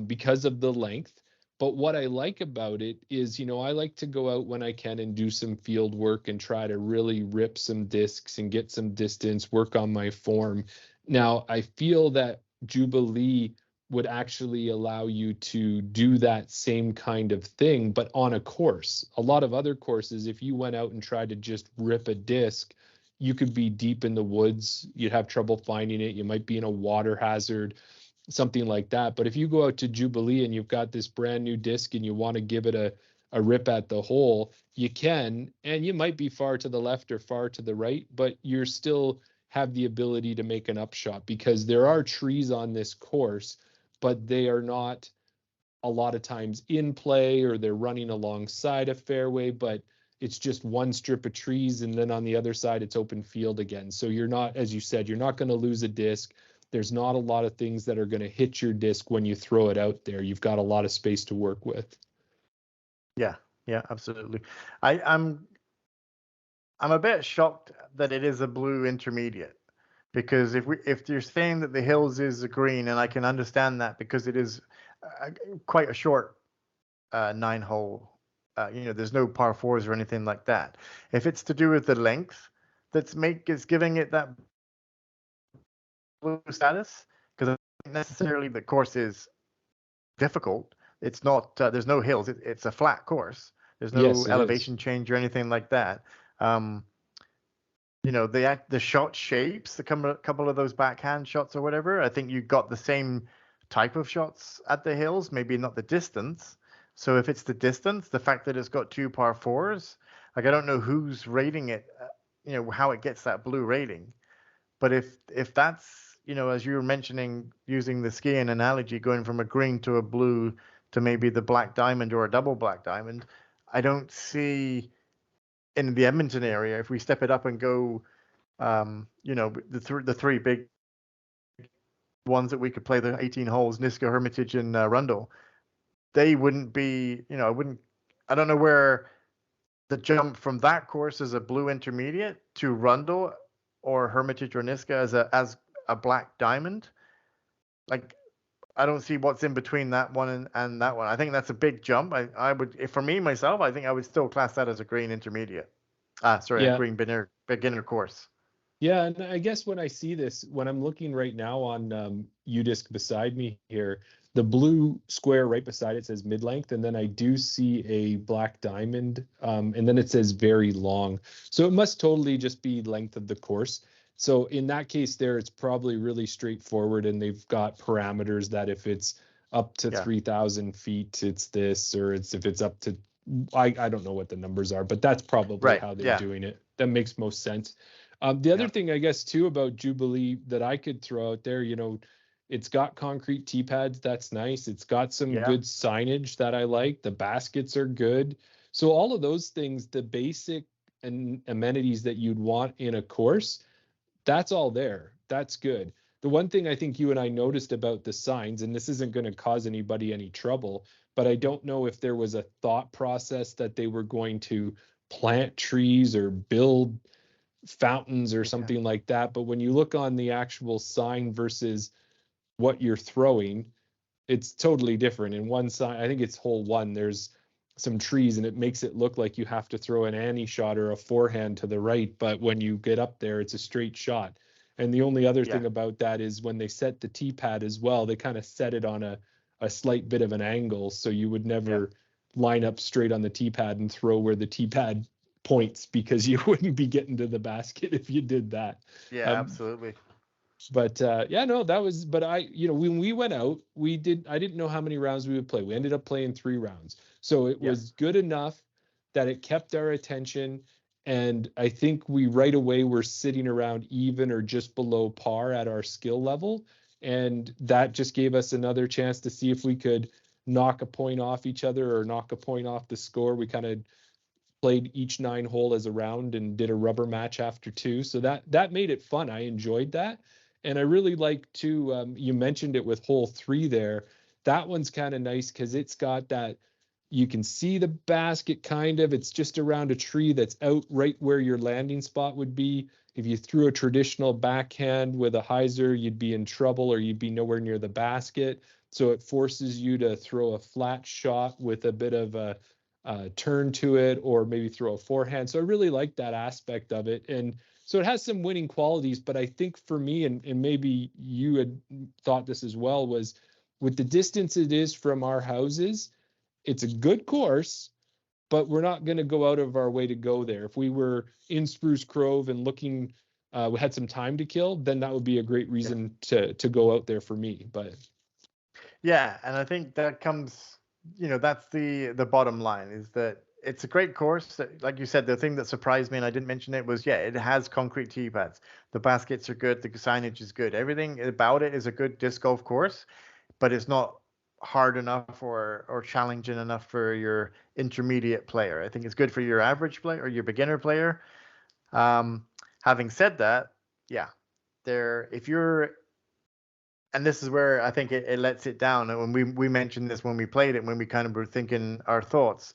because of the length. But what I like about it is, I like to go out when I can and do some field work and try to really rip some discs and get some distance, work on my form. Now, I feel that Jubilee would actually allow you to do that same kind of thing, but on a course. A lot of other courses, if you went out and tried to just rip a disc, you could be deep in the woods. You'd have trouble finding it. You might be in a water hazard, something like that. But if you go out to Jubilee and you've got this brand new disc and you want to give it a rip at the hole, you can, and you might be far to the left or far to the right, but you're still have the ability to make an upshot, because there are trees on this course, but they are not a lot of times in play, or they're running alongside a fairway. But it's just one strip of trees, and then on the other side it's open field again. So you're not, as you said, you're not going to lose a disc. There's not a lot of things that are going to hit your disc when you throw it out there. You've got a lot of space to work with. Yeah, absolutely. I'm a bit shocked that it is a blue intermediate, because if you're saying that the hills is a green, and I can understand that because it is quite a short 9-hole. There's no par fours or anything like that. If it's to do with the length, it's giving it that blue status, because I don't think necessarily the course is difficult. It's not. There's no hills. It's a flat course. There's no elevation change or anything like that. The shot shapes, the couple of those backhand shots or whatever, I think you got the same type of shots at the hills, maybe not the distance. So if it's the distance, the fact that it's got 2 par fours, like I don't know who's rating it, how it gets that blue rating. But if that's, as you were mentioning, using the skiing analogy, going from a green to a blue to maybe the black diamond or a double black diamond, I don't see in the Edmonton area, if we step it up and go, the three big ones that we could play, the 18 holes, Niska, Hermitage, and Rundle, they wouldn't be, I don't know where the jump from that course as a blue intermediate to Rundle or Hermitage or Niska as a black diamond. Like, I don't see what's in between that one and that one. I think that's a big jump. I would, for me, myself, I think I would still class that as a green intermediate. A green beginner course. Yeah, and I guess when I see this, when I'm looking right now on UDisc beside me here, the blue square right beside it says mid-length, and then I do see a black diamond, and then it says very long. So it must totally just be length of the course. So in that case there, it's probably really straightforward, and they've got parameters that if it's up to 3,000 feet, it's this, or if it's up to, I don't know what the numbers are, but that's probably how they're doing it. That makes most sense. The other thing, I guess, too, about Jubilee that I could throw out there, it's got concrete tee pads. That's nice. It's got some good signage that I like. The baskets are good. So all of those things, the basic and amenities that you'd want in a course, that's all there. That's good. The one thing I think you and I noticed about the signs, and this isn't going to cause anybody any trouble, but I don't know if there was a thought process that they were going to plant trees or build fountains or something like that. But when you look on the actual sign versus what you're throwing, it's totally different. In one sign, I think it's hole 1, there's some trees, and it makes it look like you have to throw an Annie shot or a forehand to the right. But when you get up there, it's a straight shot. And the only other thing about that is when they set the tee pad as well, they kind of set it on a slight bit of an angle. So you would never line up straight on the tee pad and throw where the tee pad points, because you wouldn't be getting to the basket if you did that. Absolutely. But that was, but when we went out, I didn't know how many rounds we would play. We ended up playing 3 rounds. So it was good enough that it kept our attention. And I think we right away were sitting around even or just below par at our skill level. And that just gave us another chance to see if we could knock a point off each other or knock a point off the score. We kind of played each 9 hole as a round and did a rubber match after 2. So that made it fun. I enjoyed that. And I really like to, you mentioned it with hole 3 there. That one's kind of nice because it's got that, you can see the basket kind of, it's just around a tree that's out right where your landing spot would be. If you threw a traditional backhand with a hyzer, you'd be in trouble or you'd be nowhere near the basket. So it forces you to throw a flat shot with a bit of a turn to it, or maybe throw a forehand. So I really like that aspect of it. And so it has some winning qualities, but I think for me, and maybe you had thought this as well, was with the distance it is from our houses, it's a good course, but we're not going to go out of our way to go there. If we were in Spruce Grove and looking, we had some time to kill, then that would be a great reason to go out there for me. But and I think that comes, that's the bottom line, is that it's a great course. Like you said, the thing that surprised me, and I didn't mention it, was it has concrete tee pads. The baskets are good. The signage is good. Everything about it is a good disc golf course, but it's not hard enough or challenging enough for your intermediate player. I think it's good for your average player or your beginner player. Having said that, yeah, if you're, and this is where I think it lets it down. And when we mentioned this when we played it, when we kind of were thinking our thoughts.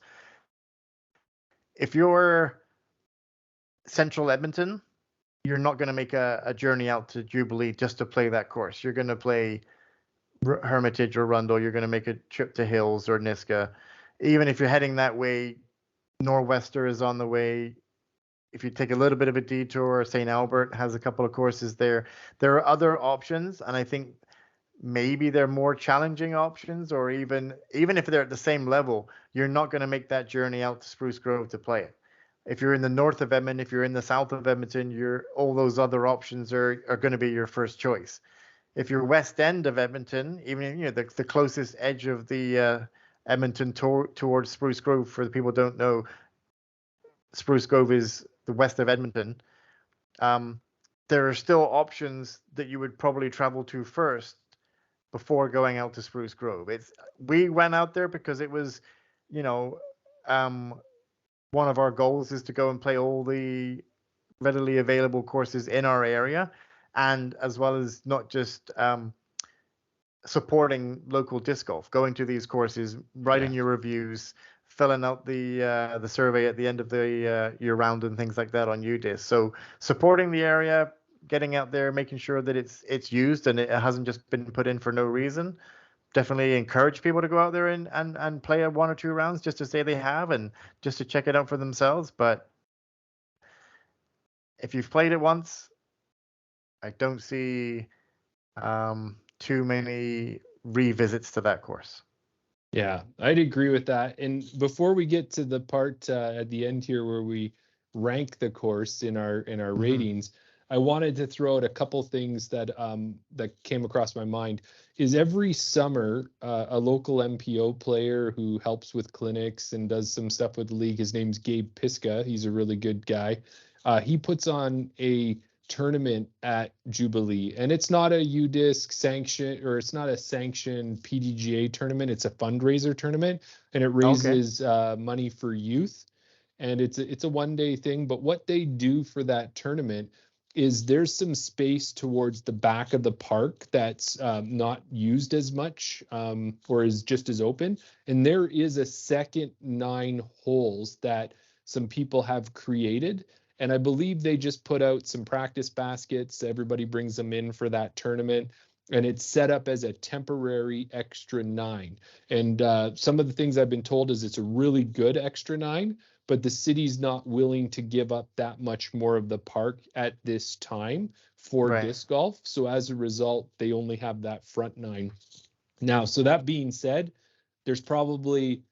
If you're Central Edmonton, you're not going to make a journey out to Jubilee just to play that course. You're going to play Hermitage or Rundle. You're going to make a trip to Hills or Niska. Even if you're heading that way, Norwester is on the way. If you take a little bit of a detour, St. Albert has a couple of courses there. There are other options, and I think maybe they're more challenging options, or even if they're at the same level, you're not going to make that journey out to Spruce Grove to play it. If you're in the north of Edmonton, if you're in the south of Edmonton, all those other options are going to be your first choice. If you're west end of Edmonton, even the closest edge of the Edmonton towards Spruce Grove, for the people who don't know, Spruce Grove is the west of Edmonton. There are still options that you would probably travel to first before going out to Spruce Grove. We went out there because it was, one of our goals is to go and play all the readily available courses in our area, and as well as not just supporting local disc golf, going to these courses, writing your reviews, filling out the survey at the end of your round and things like that on UDisc. So supporting the area, getting out there, making sure that it's used and it hasn't just been put in for no reason. Definitely encourage people to go out there and play one or two rounds just to say they have and just to check it out for themselves. But if you've played it once, I don't see too many revisits to that course. Yeah, I'd agree with that. And before we get to the part at the end here where we rank the course in our ratings, I wanted to throw out a couple things that that came across my mind. Is every summer a local MPO player who helps with clinics and does some stuff with the league, his name's Gabe Piska. He's a really good guy. He puts on a tournament at Jubilee, and it's not a UDisc sanction, or it's not a sanctioned PDGA tournament. It's a fundraiser tournament, and it raises money for youth, and it's a one-day thing. But what they do for that tournament is there's some space towards the back of the park that's not used as much, or is just as open, and there is a second 9 holes that some people have created. And I believe they just put out some practice baskets. Everybody brings them in for that tournament. And it's set up as a temporary extra 9. And some of the things I've been told is it's a really good extra 9, but the city's not willing to give up that much more of the park at this time for disc golf. So as a result, they only have that front 9. Now, so that being said, there's probably,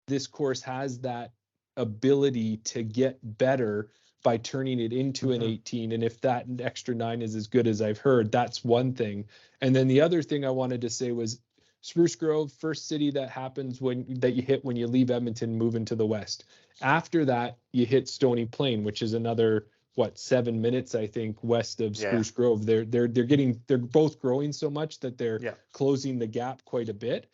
this course has that ability to get better by turning it into an 18. And if that extra 9 is as good as I've heard, that's one thing. And then the other thing I wanted to say was Spruce Grove, first city that happens that you hit when you leave Edmonton, moving to the west. After that, you hit Stony Plain, which is another 7 minutes, I think, west of Spruce Grove. They're both growing so much that they're closing the gap quite a bit.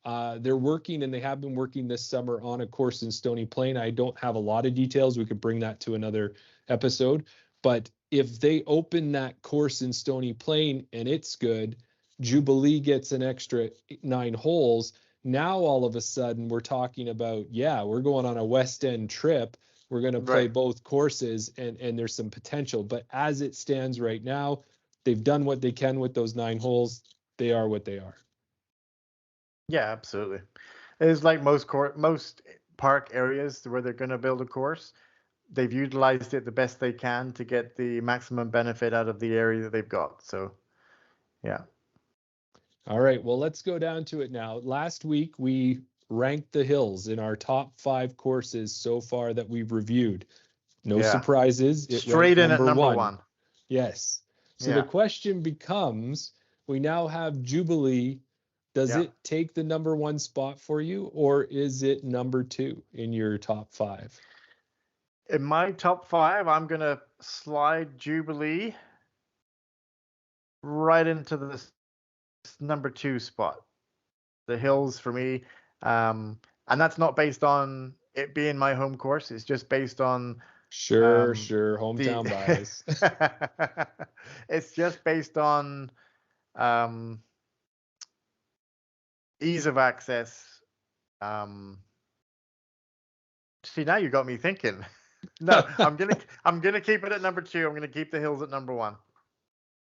They're working, and they have been working this summer on a course in Stony Plain. I don't have a lot of details. We could bring that to another episode. But if they open that course in Stony Plain and it's good, Jubilee gets an extra 9 holes. Now, all of a sudden, we're talking about, we're going on a West End trip. We're going to play both courses, and there's some potential. But as it stands right now, they've done what they can with those 9 holes. They are what they are. Yeah, absolutely. It's like most park areas where they're going to build a course. They've utilized it the best they can to get the maximum benefit out of the area that they've got. So, yeah. All right. Well, let's go down to it now. Last week, we ranked the hills in our top 5 courses so far that we've reviewed. No surprises. It straight in at number one. Yes. So the question becomes, we now have Jubilee. Does it take the number 1 spot for you, or is it number 2 in your top 5? In my top 5, I'm going to slide Jubilee right into the number 2 spot. the hills for me. And that's not based on it being my home course. It's just based on Sure, um, sure. the. Hometown bias. It's just based on um, ease of access. Um, See, now you got me thinking. No, I'm gonna keep it at number 2. I'm gonna keep the hills at number 1.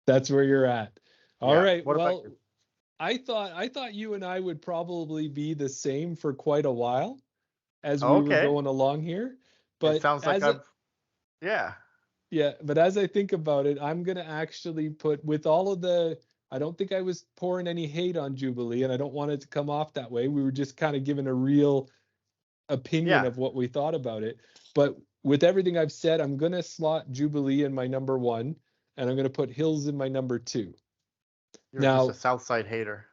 That's where you're at. All Yeah. right. What about Well, you? I thought you and I would probably be the same for quite a while as we were Okay. going along here. It But sounds like yeah. yeah, but as I think about it, I'm gonna actually put with all of the I don't think I was pouring any hate on Jubilee, and I don't want it to come off that way. We were just kind of giving a real opinion Yeah. of what we thought about it. But with everything I've said, I'm gonna slot Jubilee in my number 1, and I'm gonna put Hills in my number 2. You're just a Now, South Side hater.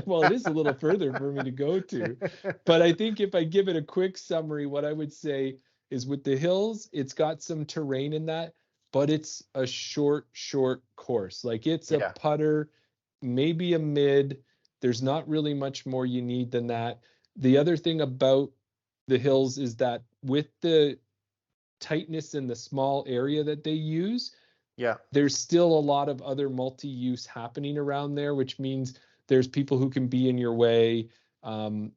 well, it is a little further for me to go to, but I think if I give it a quick summary, what I would say is with the hills, it's got some terrain in that, but it's a short course. Like it's a Yeah. putter, maybe a mid. There's not really much more you need than that. The other thing about the hills is that with the tightness in the small area that they use, Yeah. there's still a lot of other multi-use happening around there, which means there's people who can be in your way.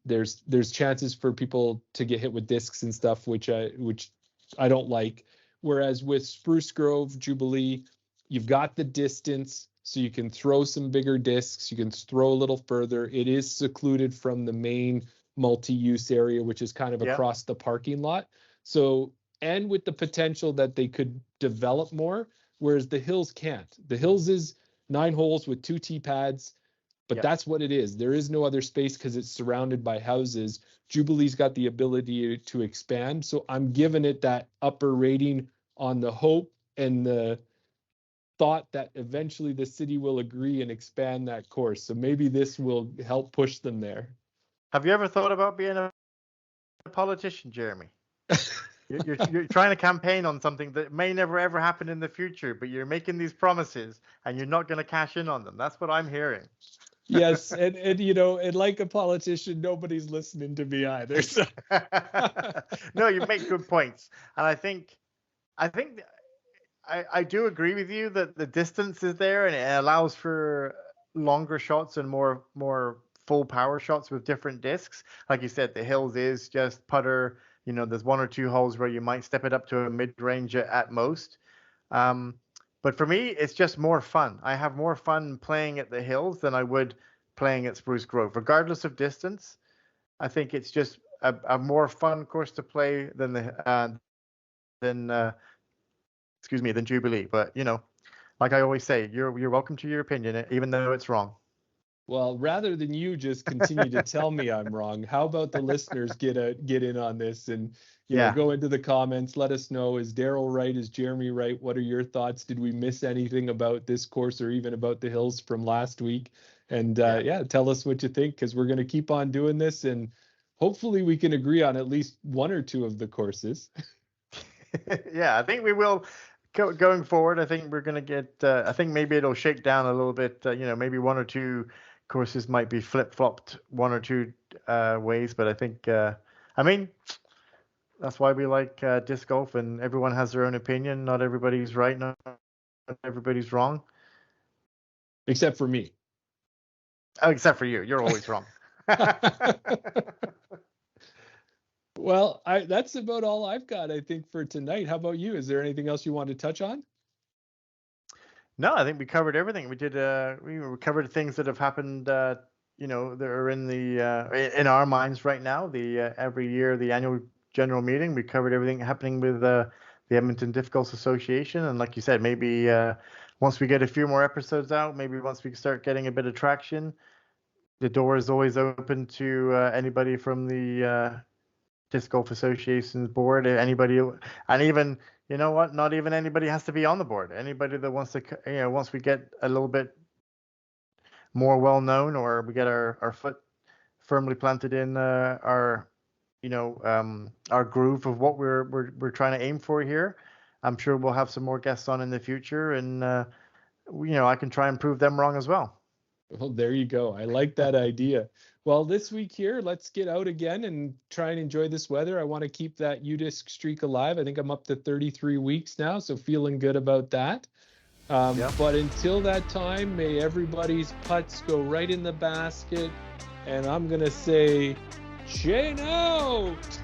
There's chances for people to get hit with discs and stuff, which I don't like. Whereas with Spruce Grove, Jubilee, you've got the distance, so you can throw some bigger discs. You can throw a little further. It is secluded from the main multi-use area, which is kind of Yeah. across the parking lot. So, and with the potential that they could develop more, whereas the hills can't. The hills is 9 holes with 2 tee pads, but Yeah. that's what it is. There is no other space because it's surrounded by houses. Jubilee's got the ability to expand, so I'm giving it that upper rating on the hope and the thought that eventually the city will agree and expand that course. So maybe this will help push them there. Have you ever thought about being a politician, Jeremy? You're trying to campaign on something that may never ever happen in the future, but you're making these promises and you're not going to cash in on them. That's what I'm hearing. Yes, and and like a politician, nobody's listening to me either. So. No, you make good points, and I think I do agree with you that the distance is there and it allows for longer shots and more full power shots with different discs. Like you said, the hills is just putter. There's 1 or 2 holes where you might step it up to a mid range at most. Um, but for me, it's just more fun. I have more fun playing at the hills than I would playing at Spruce Grove, regardless of distance. I think it's just a more fun course to play than than Jubilee. But like I always say, you're welcome to your opinion, even though it's wrong. Well, rather than you just continue to tell me I'm wrong, how about the listeners get in on this and Yeah, go into the comments, let us know, is Darryl right, is Jeremy right? What are your thoughts? Did we miss anything about this course or even about the hills from last week? And yeah, yeah, tell us what you think, because we're going to keep on doing this and hopefully we can agree on at least 1 or 2 of the courses. yeah. I think we will. Going forward, I think we're gonna get. I think maybe it'll shake down a little bit. Maybe 1 or 2 courses might be flip flopped 1 or 2 ways, but I think. I mean, that's why we like disc golf, and everyone has their own opinion. Not everybody's right. Not everybody's wrong. Except for me. Oh, except for you. You're always wrong. Well, that's about all I've got, I think, for tonight. How about you? Is there anything else you want to touch on? No, I think we covered everything. We did. We covered things that have happened. That are in the in our minds right now. The every year the annual general meeting. We covered everything happening with the Edmonton Disc Golf Association, and like you said, maybe once we get a few more episodes out, maybe once we start getting a bit of traction, the door is always open to anybody from the Disc Golf Association's board. Anybody, and even what? Not even anybody has to be on the board. Anybody that wants to, once we get a little bit more well known, or we get our foot firmly planted in our groove of what we're trying to aim for here. I'm sure we'll have some more guests on in the future, and I can try and prove them wrong as well. Well, there you go. I like that idea. Well, this week here, let's get out again and try and enjoy this weather. I want to keep that UDisc streak alive. I think I'm up to 33 weeks now, so feeling good about that. But until that time, may everybody's putts go right in the basket. And I'm going to say, chain out!